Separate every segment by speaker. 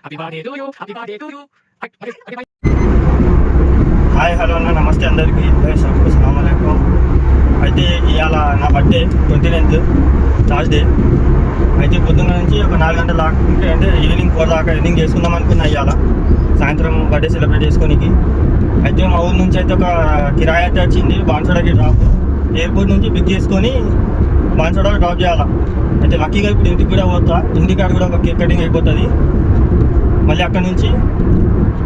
Speaker 1: Hi hello అన్న, నమస్తే అందరికీ. అస్సలాము అలైకుం. అయితే ఇవాళ నా బర్త్డే 29th థర్స్డే. అయితే పొద్దున్న నుంచి ఒక 4 గంటల దాకా అంటే ఈవినింగ్ 4 దాకా ఈవినింగ్ చేసుకుందాం అనుకున్నా. ఇవాళ సాయంత్రం బర్త్డే సెలబ్రేట్ చేసుకోనికి. అయితే మా ఊరు నుంచి అయితే ఒక కిరాయి అయితే వచ్చింది బాన్సోడకి డ్రాప్. ఎయిర్పోర్ట్ నుంచి పిక్ చేసుకొని బాన్సోడ డ్రాప్ చేయాలా. అయితే లక్కీగా ఇప్పుడు ఇంటికి కూడా పోతా. ఇంటికాడ కూడా ఒక కేక్ కటింగ్ అయిపోతుంది. మళ్ళీ అక్కడ నుంచి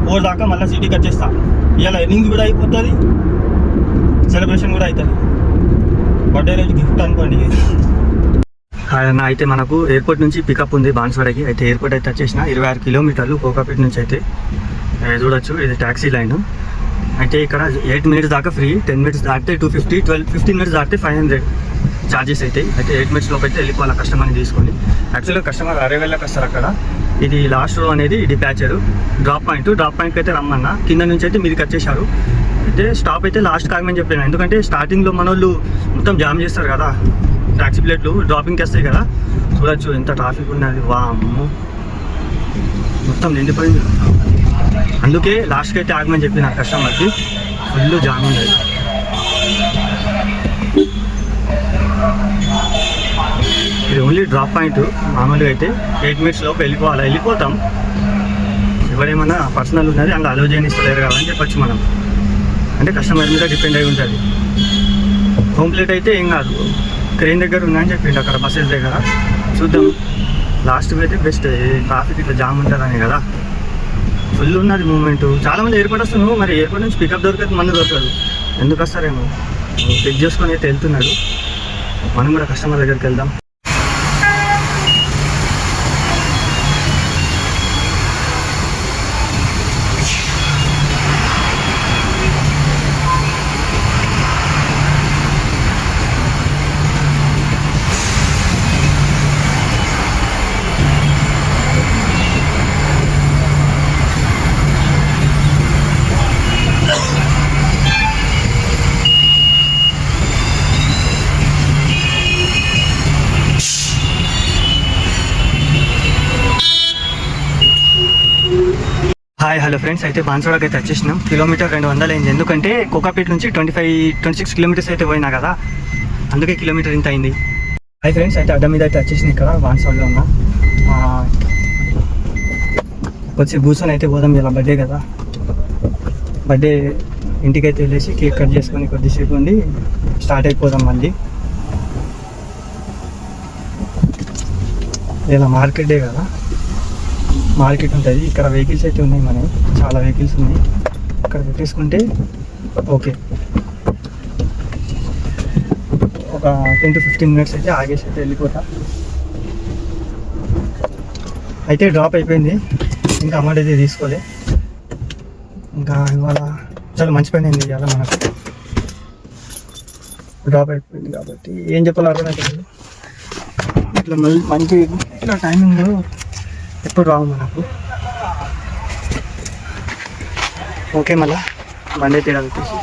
Speaker 1: 4 దాకా మళ్ళీ సిటీకి వచ్చేస్తా. ఇవాళ ఈవినింగ్ కూడా అయిపోతుంది, సెలబ్రేషన్ కూడా అవుతుంది. బర్త్డే రోజు గిఫ్ట్ అనుకోండి. అన్న అయితే మనకు ఎయిర్పోర్ట్ నుంచి పికప్ ఉంది బాన్స్వాడకి. అయితే ఎయిర్పోర్ట్ అయితే వచ్చేసిన 26 కిలోమీటర్లు కోకాపేట నుంచి. అయితే చూడొచ్చు, ఇది ట్యాక్సీ లైన్. అయితే ఇక్కడ 8 మినిట్స్ దాకా ఫ్రీ, 10 మినిట్స్ దాటితే 250, 15 మినిట్స్ దాటితే 500 ఛార్జెస్ అవుతాయి. అయితే 8 మినిట్స్ లోపు అయితే వెళ్ళిపోవాలి కస్టమర్ని తీసుకొని. యాక్చువల్గా కస్టమర్ అరేవెళ్ళకి వస్తారు అక్కడ. ఇది లాస్ట్ రో అనేది డిపాచరు డ్రాప్ పాయింట్కి అయితే రమ్మన్నా. కింద నుంచి అయితే మీదకి వచ్చేసారు. అయితే స్టాప్ అయితే లాస్ట్ కాగమని చెప్పాను, ఎందుకంటే స్టార్టింగ్లో మన వాళ్ళు మొత్తం జామ్ చేస్తారు కదా, ట్యాక్సీ ప్లేట్లు డ్రాపింగ్కి వస్తాయి కదా. చూడొచ్చు ఎంత ట్రాఫిక్ ఉన్నది, వామ్మో మొత్తం నిండిపోయింది. అందుకే లాస్ట్కి అయితే ఆగమని చెప్పిన కస్టమర్కి. ఫుల్ జామ్ ఉండేది. ఇది ఓన్లీ డ్రాప్ పాయింట్. మామూలుగా అయితే 8 మినిట్స్ లోపు వెళ్ళిపోతాం. ఎవరేమన్నా పర్సనల్ ఉన్నది అందులో అలో చేయనిస్తలేరు కాదని చెప్పచ్చు మనం. అంటే కస్టమర్ మీద డిపెండ్ అయి ఉంటుంది. హోమ్ ప్లేట్ అయితే ఏం కాదు, క్రెయిన్ దగ్గర ఉందని చెప్పిండు అక్కడ బస్సెస్ దగ్గర. చూద్దాం, లాస్ట్కి అయితే బెస్ట్. ట్రాఫిక్ ఇట్లా జామ్ ఉంటుందని కదా, ఫుల్ ఉన్నది మూమెంట్. చాలామంది ఎయిర్పోర్ట్ వస్తున్నావు, మరి ఎయిర్పోర్ట్ నుంచి పికప్ దొరకదు, మంది దొరకదు. ఎందుకు వస్తారేమో పిక్ చేసుకొని అయితే వెళ్తున్నాడు. మనం కూడా కస్టమర్ దగ్గరికి వెళ్దాం. హాయ్ హలో ఫ్రెండ్స్, అయితే బాన్సోడకి అయితే వచ్చేసినాం. కిలోమీటర్ 200 అయింది. ఎందుకంటే కోకాపేట నుంచి 26 కిలోమీటర్స్ అయితే పోయినా కదా, అందుకే కిలోమీటర్ ఇంత అయింది. హాయ్ ఫ్రెండ్స్, అయితే అడ్డ మీద అయితే వచ్చేసిన ఇక్కడ బాన్సోడలో ఉన్నా. వచ్చి కూర్చొని అయితే పోదాం. ఇలా బర్త్డే కదా, బర్త్డే ఇంటికి అయితే వెళ్ళేసి కేక్ కట్ చేసుకొని కొద్దిసేపు ఉండి స్టార్ట్ అయిపోదాం మళ్ళీ. ఇలా మార్కెట్ డే కదా, మార్కెట్ ఉంటుంది. ఇక్కడ వెహికల్స్ అయితే ఉన్నాయి, మనకి చాలా వెహికల్స్ ఉన్నాయి. ఇక్కడ పెట్టేసుకుంటే ఓకే. ఒక 10 to 15 మినిట్స్ అయితే ఆగేసి అయితే వెళ్ళిపోతా. అయితే డ్రాప్ అయిపోయింది, ఇంకా అమౌంట్ అయితే తీసుకోలే. ఇంకా ఇవాళ చాలా మంచి పని అయింది. ఇవాళ మనకు డ్రాప్ అయిపోయింది కాబట్టి ఏం చెప్పాలో అర్థమైపోయింది. ఇట్లా మంచి ఇట్లా టైమింగ్ ఎప్పుడు రావు మనకు. ఓకే, మళ్ళీ బండి అయితే వచ్చేసి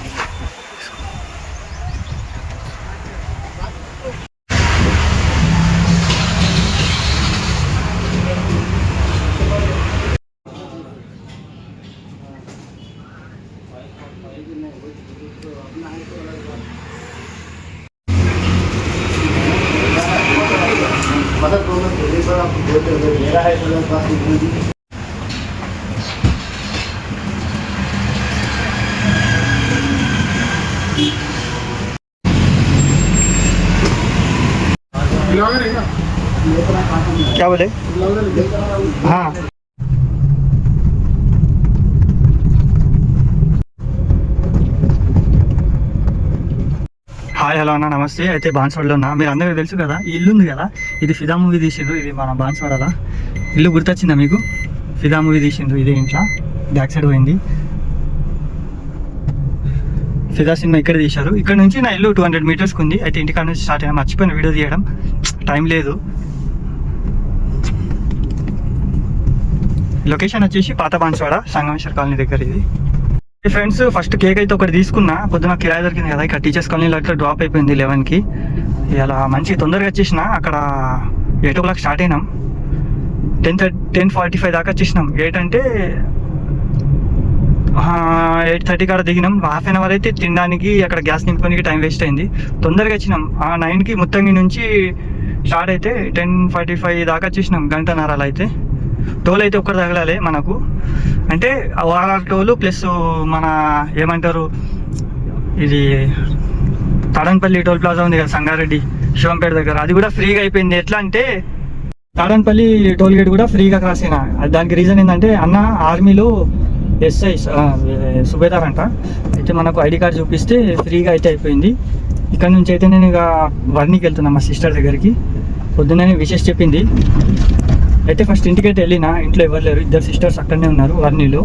Speaker 1: क्या बोले? हाँ, హాయ్ హలో అన్న, నమస్తే. అయితే బాన్స్వాడలో ఉన్నా. మీరు అందరికీ తెలుసు కదా, ఈ ఇల్లు ఉంది కదా, ఇది ఫిదా మూవీ తీసిండ్రు. ఇది మన బాన్స్వాడలో ఇల్లు గుర్తొచ్చిందా మీకు? ఫిదా మూవీ తీసిండ్రు. ఇదే ఇంట్లో బ్యాక్ సైడ్ పోయింది. ఫిదా సినిమా ఇక్కడ తీశారు. ఇక్కడ నుంచి నా ఇల్లు 200 మీటర్స్కి ఉంది. అయితే ఇంటికాడ నుంచి స్టార్ట్ అయినా, మర్చిపోయిన వీడియో తీయడం, టైం లేదు. లొకేషన్ వచ్చేసి పాత బాన్స్వాడ, సంగమేశ్వర్ కాలనీ దగ్గర. ఇది ఫ్రెండ్స్, ఫస్ట్ కేక్ అయితే ఒకటి తీసుకున్నా. పొద్దున కిరాయి దొరికింది కదా, ఇక్కడ టీచర్స్ కాలనీలో అట్లా డ్రాప్ అయిపోయింది 11కి. ఇలా మంచి తొందరగా వచ్చేసిన. అక్కడ 8 o'clock స్టార్ట్ అయినాం.
Speaker 2: 10:45 దాకా వచ్చేసినాం. 8 అంటే 8:30 కాడ దిగినాం. హాఫ్ అన్ అవర్ అయితే తినడానికి అక్కడ గ్యాస్ నింపుకోనికి టైం వేస్ట్ అయింది. తొందరగా వచ్చినాం. 9కి ముత్తంగి నుంచి స్టార్ట్ అయితే 10:45 దాకా వచ్చేసినాం. గంటన్నరలో అయితే టోల్ అయితే ఒక్కటి తగలాలి మనకు. అంటే ఓఆర్ఆర్ టోలు ప్లస్ మన ఏమంటారు ఇది తాడన్పల్లి టోల్ ప్లాజా ఉంది కదా సంగారెడ్డి శివంపేట దగ్గర, అది కూడా ఫ్రీగా అయిపోయింది. ఎట్లా అంటే తాడన్పల్లి టోల్ గేట్ కూడా ఫ్రీగా క్రాస్ అయినా. దానికి రీజన్ ఏంటంటే అన్న ఆర్మీలో ఎస్ఐ సుబేదార్ అంట. అయితే మనకు ఐడి కార్డు చూపిస్తే ఫ్రీగా అయితే అయిపోయింది. ఇక్కడ నుంచి అయితే నేను ఇక వర్ణికి వెళ్తున్నా మా సిస్టర్ దగ్గరికి. పొద్దున్నే విషెస్ చెప్పింది. అయితే ఫస్ట్ ఇంటికి అయితే వెళ్ళినా, ఇంట్లో ఎవరు లేరు, 2 సిస్టర్స్ అక్కడనే ఉన్నారు వర్ణిలో.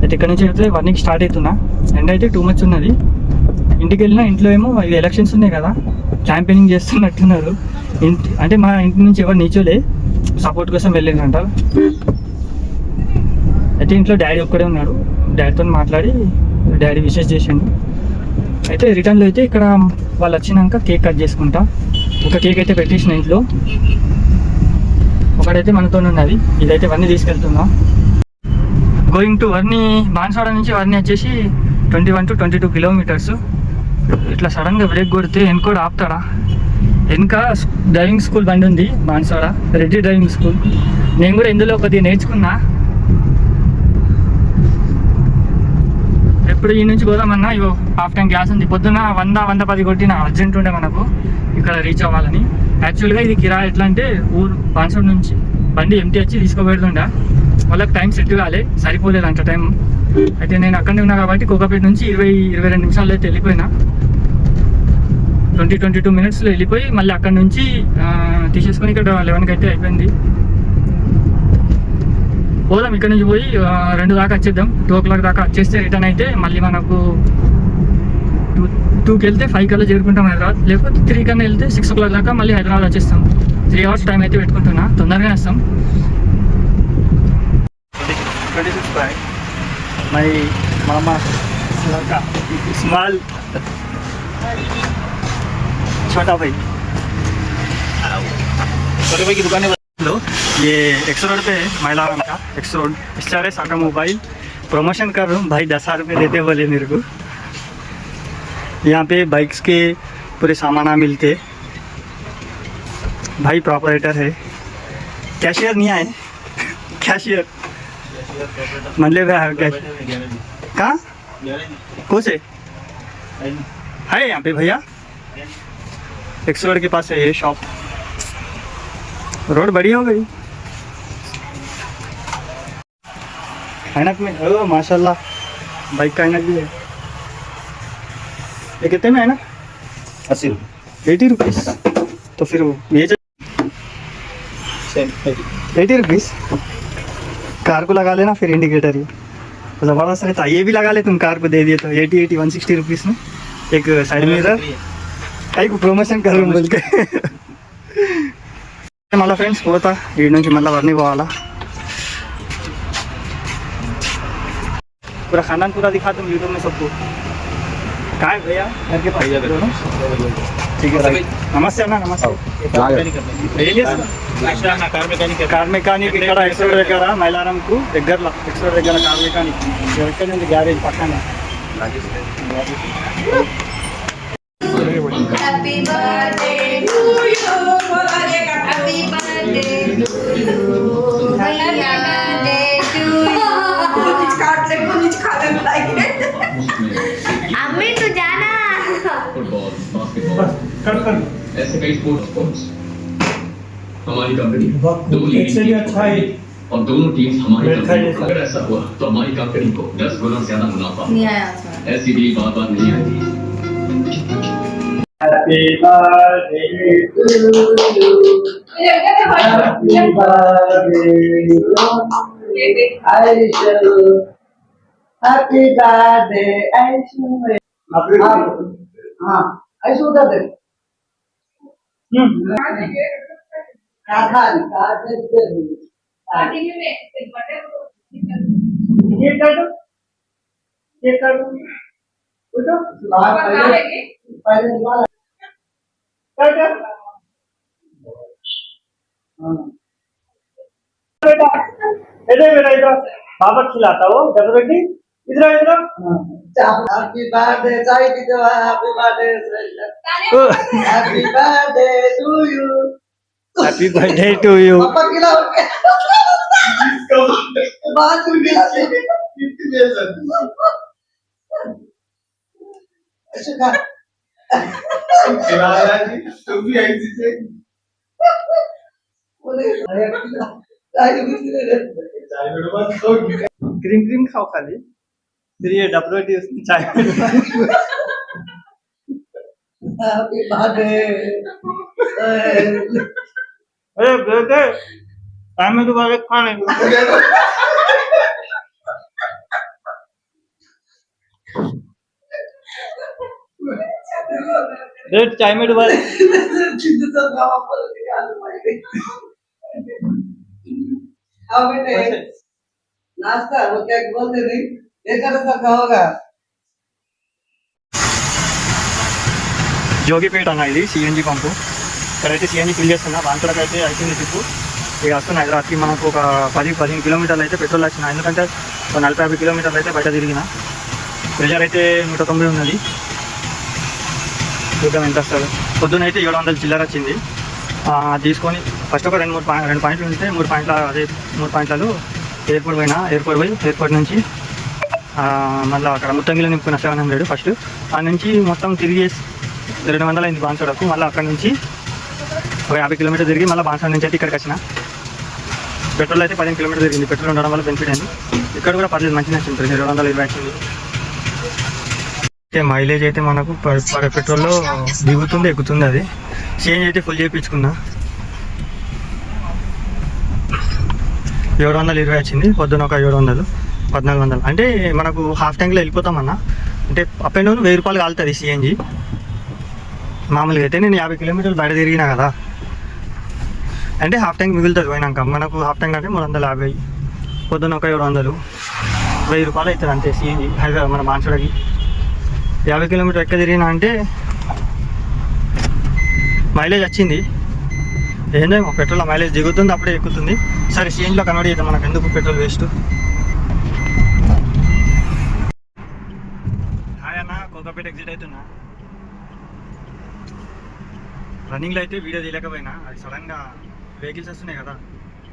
Speaker 2: అయితే ఇక్కడ నుంచి అయితే వర్ణికి స్టార్ట్ అవుతున్నా. ఎండ అయితే టూ మచ్ ఉన్నది. ఇంటికి వెళ్ళినా ఇంట్లో ఏమో ఇవి ఎలక్షన్స్ ఉన్నాయి కదా, క్యాంపెయినింగ్ చేస్తున్నట్టున్నారు. అంటే మా ఇంటి నుంచి ఎవరు నీచోలే, సపోర్ట్ కోసం వెళ్ళిందంట. అయితే ఇంట్లో డాడీ ఒక్కడే ఉన్నాడు. డాడీతో మాట్లాడి డాడీ విషెస్ చేసిండు. అయితే రిటర్న్లో అయితే ఇక్కడ వాళ్ళు వచ్చినాక కేక్ కట్ చేసుకుంటా. ఒక కేక్ అయితే పెట్టేసిన ఇంట్లో, ఒకటైతే మనతో ఉన్నది. ఇదైతే వర్ణి తీసుకెళ్తున్నా. Going to Varni. బాన్స్వాడ నుంచి వర్ణి వచ్చేసి 21 to 22 కిలోమీటర్స్. ఇట్లా సడన్గా బ్రేక్ కొడితే వెనుకోడు ఆపుతాడా? వెనుక డ్రైవింగ్ స్కూల్ బండి ఉంది బాన్స్వాడ, రెడ్డి డ్రైవింగ్ స్కూల్. నేను కూడా ఇందులో కొద్దిగా నేర్చుకున్నా. ఎప్పుడు ఈ నుంచి పోదామన్నా ఇగో హాఫ్ ట్యాంక్ గ్యాస్ ఉంది. పొద్దున్న 100-110 కొట్టిన అర్జెంట్ ఉండే మనకు ఇక్కడ రీచ్ అవ్వాలని. యాక్చువల్గా ఇది కిరాయి ఎట్లా అంటే ఊరు బాన్స్వాడ నుంచి బండి ఎంటీ వచ్చి తీసుకోబెడుతుండా. వాళ్ళకి టైం సెట్ కాలే, సరిపోలేదు అంత టైం. అయితే నేను అక్కడనే ఉన్నా కాబట్టి కోకాపేట నుంచి 20-22 నిమిషాల్లో అయితే వెళ్ళిపోయినా. 20-22 మినిట్స్లో వెళ్ళిపోయి మళ్ళీ అక్కడ నుంచి తీసేసుకొని ఇక్కడ 11కి అయితే అయిపోయింది. పోదాం ఇక్కడ నుంచి పోయి 2 దాకా వచ్చేద్దాం. 2 o'clock దాకా వచ్చేస్తే రిటర్న్ అయితే మళ్ళీ మనకు 2కి వెళ్తే 5 కల్లా చేరుకుంటాం హైదరాబాద్. లేకపోతే 3 కన్నా వెళ్తే 6 o'clock దాకా మళ్ళీ హైదరాబాద్ వచ్చేస్తాం. 3 hours టైం అయితే పెట్టుకుంటున్నా, తొందరగానే వస్తాం. 26 బాయ్ మై మామా స్మాల్ छोटा भाई की दुकान है। ये एक्स रोड पे मैलाराम का x road SRS automobile promotion कर रहा हूँ भाई। 10,000 रुपये देते बोले मेरे को। यहाँ पे बाइक्स के पूरे सामान मिलते। भाई प्रॉपरेटर है, कैशियर नहीं आए। कैशियर मतलब कहाँ कौन से है यहाँ पे भैया? एक्स रोड के पास है ये शॉप। रोड बढ़िया हो गई ऐनक में। ओ माशाल्लाह बाइक का ऐनक भी है। ये कितने में है ना? 80 रुपीज़। तो फिर ये 80 रुपीज़। कार को लगा लेना फिर इंडिकेटर ये ज़बरदस्त रहता। ये भी लगा ले तुम, कार को दे दिए तो 80 160 रुपीज़ में। एक साइड मिरर कई को प्रमोशन कर रहा हूँ बोल के। मल्ला फ्रेंड्स పోతా ఈ నుంచి మళ్ళీ వర్ణి పోవాలా. पूरा खानदान पूरा दिखा दूँ यूट्यूब में सबको। कहाँ है भैया? घर के पास दोनों। ठीक है भाई, नमस्ते अण्णा. नमस्ते. కార్ మెకానిక్ ఇక్కడ ఎక్స్ రోడ్ దగ్గర మైలారంకు దగ్గరలో ఎక్స్ రోడ్ దగ్గర కార్ మెకానిక్. ఎక్కడ ఉంది గ్యారేజ్ పక్కన.
Speaker 3: Happy birthday to you. Happy birthday to you. Happy birthday to you. कुछ काट ले, कुछ खा ले लाइक। अम्मी तू जाना।
Speaker 1: कट कर
Speaker 4: ऐसे कई स्पोर्ट्स हमारी कंपनी दो
Speaker 1: एक से भी अच्छा है
Speaker 4: और दोनों टीम्स हमारी कंपनी। अगर ऐसा हुआ तो हमारी कंपनी को 10 गुना ज्यादा मुनाफा।
Speaker 3: नहीं आया सर।
Speaker 4: ऐसी भी बात नहीं आती।
Speaker 1: Happy birthday to you. Happy birthday to Aisha.
Speaker 5: Happy birthday, Aisha. हाँ, Aisha उधर दे। काट दे। ये कर दो। उधर पहले वाला। कर। हाँ।
Speaker 1: बेटा इधर बाबा खिलाता हो डबल इधर इधर
Speaker 5: Happy birthday, चाय पीते हुए happy birthday, happy birthday to you.
Speaker 1: Happy birthday to you
Speaker 5: पापा खिलाओ बाद में खिलाते ऐसे खा बोले चाय पीते
Speaker 1: क्रीम क्रीम खाओ खाली फिर ये डबल चाय
Speaker 5: हैप्पी बर्थडे
Speaker 1: अरे बेटे टाइम में तो बारे खाने रेट चाय में डुबा
Speaker 5: चिंता गावा पर निकाल पाएंगे आओ बेटे नाश्ता वो क्या बोलते नहीं ये कर सकता होगा
Speaker 2: జోగిపేట అన్న ఇది సిఎన్జి పంపు ఇక్కడైతే సిఎన్జి ఫిల్ చేస్తున్నా బాన్సులకు అయితే అయిపోయింది ట్రిప్పు ఇక వస్తున్నా హైదరాబాద్కి మనకు ఒక 10-15 కిలోమీటర్లు అయితే పెట్రోల్ వచ్చిన ఎందుకంటే ఒక 40-50 కిలోమీటర్లు అయితే బయట తిరిగిన ప్రెషర్ అయితే 190 ఉన్నది చూద్దాం ఎంత వస్తుంది పొద్దున అయితే 700 చిల్లర వచ్చింది తీసుకొని ఫస్ట్ ఒక 2 పాయింట్లు ఉంటే 3 పాయింట్లు ఎయిర్పోర్ట్ పోయినా ఎయిర్పోర్ట్ నుంచి మళ్ళీ అక్కడ ముత్తంగిలో నింపుకున్న 700 ఫస్ట్ ఆ నుంచి మొత్తం తిరిగి 200 అయింది బాన్సోడకు మళ్ళీ అక్కడ నుంచి ఒక 50 కిలోమీటర్ తిరిగి మళ్ళీ బాన్సోడ నుంచి అయితే ఇక్కడికి వచ్చిన పెట్రోల్ అయితే 15 కిలోమీటర్ తిరిగింది పెట్రోల్ ఉండడం వల్ల బెనిఫిట్ అయింది ఇక్కడ కూడా పర్లేదు మంచిగా నచ్చింది 220 వచ్చింది అయితే మైలేజ్ అయితే మనకు పెట్రోల్లో దిగుతుంది ఎక్కుతుంది అది చేంజ్ అయితే ఫుల్ చేయించుకున్నా 720 వచ్చింది పొద్దున ఒక 1400 అంటే మనకు హాఫ్ ట్యాంక్లో వెళ్ళిపోతామన్నా అంటే అప్ అండ్ డౌన్ 1000 రూపాయలు కాలుతుంది సిఎన్జి మామూలుగా అయితే నేను 50 కిలోమీటర్లు బయట తిరిగినా కదా అంటే హాఫ్ ట్యాంక్ మిగులుతుంది పోయినాక మనకు హాఫ్ ట్యాంక్ అంటే 350 పొద్దున ఒక 700 1000 రూపాయలు అవుతుంది అంతే సిఎన్జి హైదరాబాద్ మన బాన్సుడకి 50 కిలోమీటర్ ఎక్క తిరిగినా అంటే మైలేజ్ వచ్చింది ఏందేమో పెట్రోల్ మైలేజ్ దిగుతుంది అప్పుడే ఎక్కుతుంది సరే సిఎన్జిలో కన్వర్ట్ చేద్దాం మనకు ఎందుకు పెట్రోల్ వేస్ట్ హాయ్ అన్న కోకాపేట ఎగ్జిట్ అవుతున్నా రన్నింగ్లో అయితే వీడియో తీయలేకపోయినా అది సడన్గా వెహికల్స్ వస్తున్నాయి కదా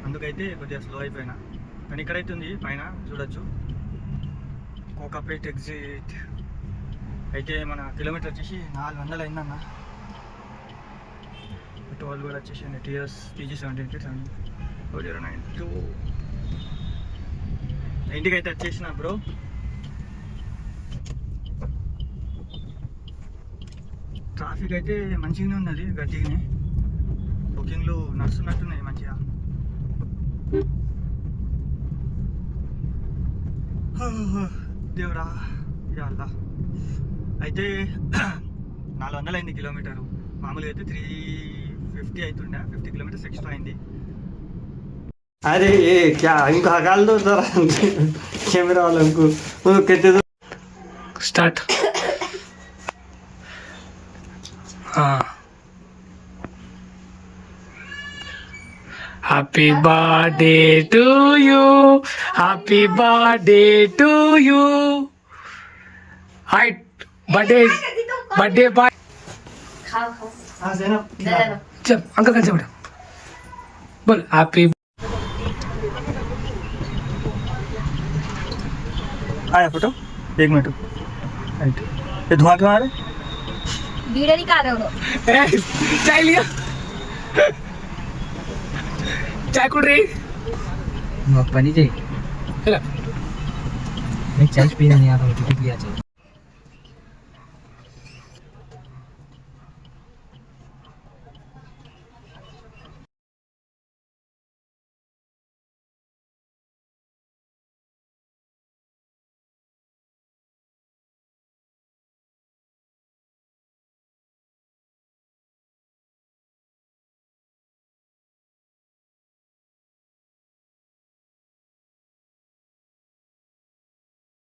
Speaker 2: అందుకైతే కొద్దిగా స్లో అయిపోయినా కానీ ఇక్కడైతే ఉంది పైన చూడొచ్చు కోకాపేట ఎగ్జిట్ అయితే మన కిలోమీటర్ వచ్చేసి 400 అయిందన్న పెట్రోల్ కూడా వచ్చేసి టీఎస్ PG78 ఇంటికి అయితే వచ్చేసిన బ్రో ట్రాఫిక్ అయితే మంచిగానే ఉన్నది గట్టిగానే బుకింగ్లు నడుస్తున్నట్టున్నాయి మంచిగా దేవుడా ఇవాళ అయితే 400 అయింది కిలోమీటరు మామూలుగా అయితే 350 అవుతుండే 50 కిలోమీటర్స్ ఎక్స్ట్రా అయింది अरे ये क्या इनको हकाल दो जरा कैमरा वालों को वो कहते तो
Speaker 6: स्टार्ट हाँ happy birthday to you happy birthday to you height birthday bye
Speaker 3: खाओ खाओ
Speaker 2: हाँ ज़ैनब
Speaker 6: चल अंकल का चल बोल हैप्पी
Speaker 2: आया फोटो 1 मिनट राइट ये धुआं क्यों आ रहा है
Speaker 3: वीडियो नहीं कर रहे हो
Speaker 6: चाय लिया चाय कुड़ रही
Speaker 7: पनी चाहिए
Speaker 6: चला
Speaker 7: मैं चाय पीना नहीं आता हूँ, लिया चाहिए